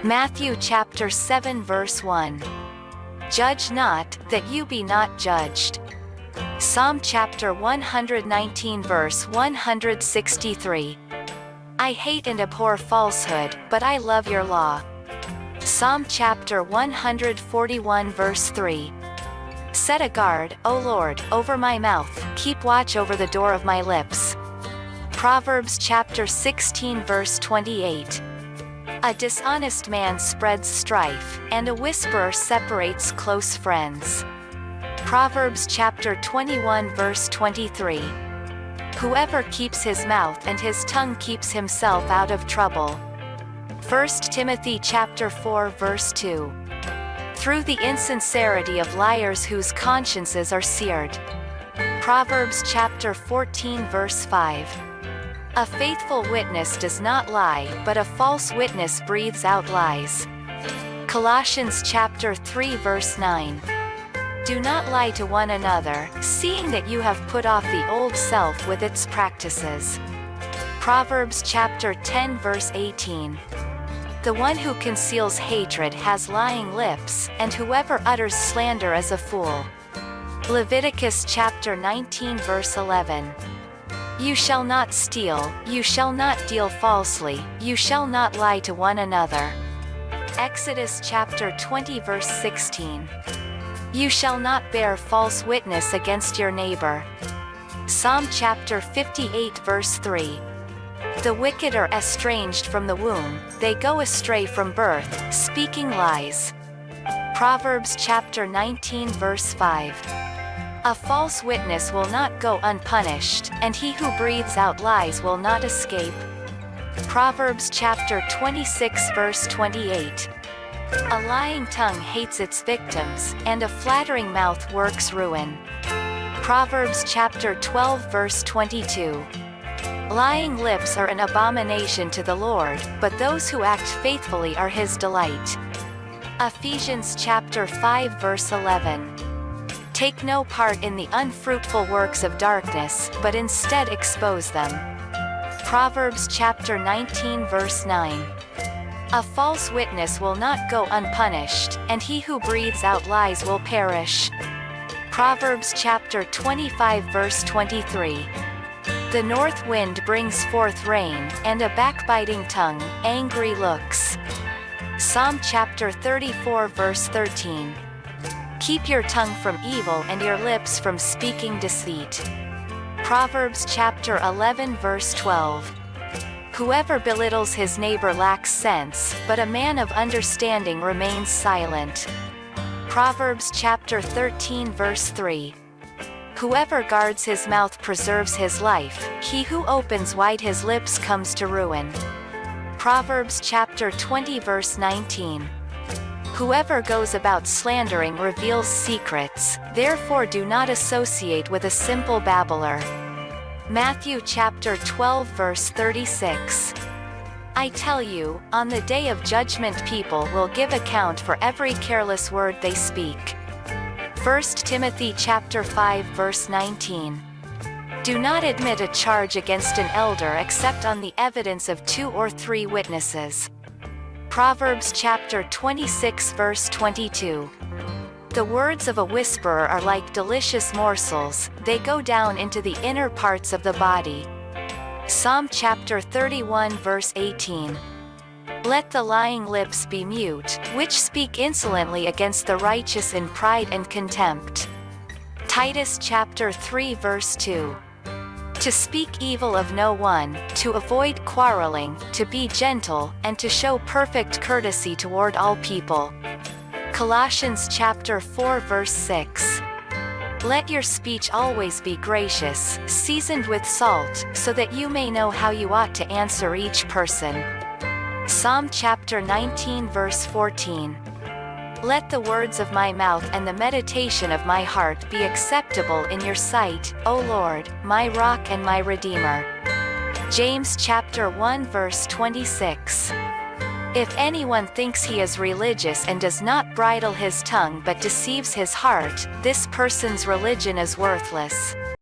Matthew chapter 7 verse 1. Judge not, that you be not judged. Psalm chapter 119 verse 163. I hate and abhor falsehood, but I love your law. Psalm chapter 141 verse 3. Set a guard, O Lord, over my mouth, keep watch over the door of my lips. Proverbs chapter 16 verse 28. A dishonest man spreads strife, and a whisperer separates close friends. Proverbs chapter 21 verse 23. Whoever keeps his mouth and his tongue keeps himself out of trouble. 1 Timothy chapter 4 verse 2. Through the insincerity of liars whose consciences are seared. Proverbs chapter 14 verse 5. A faithful witness does not lie, but a false witness breathes out lies. Colossians chapter 3 verse 9. Do not lie to one another, seeing that you have put off the old self with its practices. Proverbs chapter 10 verse 18. The one who conceals hatred has lying lips, and whoever utters slander is a fool. Leviticus chapter 19 verse 11. You shall not steal, you shall not deal falsely, you shall not lie to one another. Exodus chapter 20 verse 16. You shall not bear false witness against your neighbor. Psalm chapter 58 verse 3. The wicked are estranged from the womb, they go astray from birth, speaking lies. Proverbs chapter 19 verse 5. A false witness will not go unpunished, and he who breathes out lies will not escape. Proverbs chapter 26 verse 28. A lying tongue hates its victims, and a flattering mouth works ruin. Proverbs chapter 12 verse 22. Lying lips are an abomination to the Lord, but those who act faithfully are his delight. Ephesians chapter 5 verse 11. Take no part in the unfruitful works of darkness, but instead expose them. Proverbs chapter 19 verse 9. A false witness will not go unpunished, and he who breathes out lies will perish. Proverbs chapter 25 verse 23. The north wind brings forth rain, and a backbiting tongue, angry looks. Psalm chapter 34 verse 13. Keep your tongue from evil and your lips from speaking deceit. Proverbs chapter 11 verse 12. Whoever belittles his neighbor lacks sense, but a man of understanding remains silent. Proverbs chapter 13 verse 3. Whoever guards his mouth preserves his life, he who opens wide his lips comes to ruin. Proverbs chapter 20 verse 19. Whoever goes about slandering reveals secrets, therefore do not associate with a simple babbler. Matthew chapter 12 verse 36. I tell you, on the day of judgment people will give account for every careless word they speak. 1 Timothy chapter 5 verse 19. Do not admit a charge against an elder except on the evidence of 2 or 3 witnesses. Proverbs chapter 26 verse 22. The words of a whisperer are like delicious morsels, they go down into the inner parts of the body. Psalm chapter 31 verse 18. Let the lying lips be mute, which speak insolently against the righteous in pride and contempt. Titus chapter 3 verse 2. To speak evil of no one, to avoid quarreling, to be gentle, and to show perfect courtesy toward all people. Colossians chapter 4 verse 6. Let your speech always be gracious, seasoned with salt, so that you may know how you ought to answer each person. Psalm chapter 19 verse 14. Let the words of my mouth and the meditation of my heart be acceptable in your sight, O Lord, my rock and my redeemer. James chapter 1 verse 26. If anyone thinks he is religious and does not bridle his tongue but deceives his heart, this person's religion is worthless.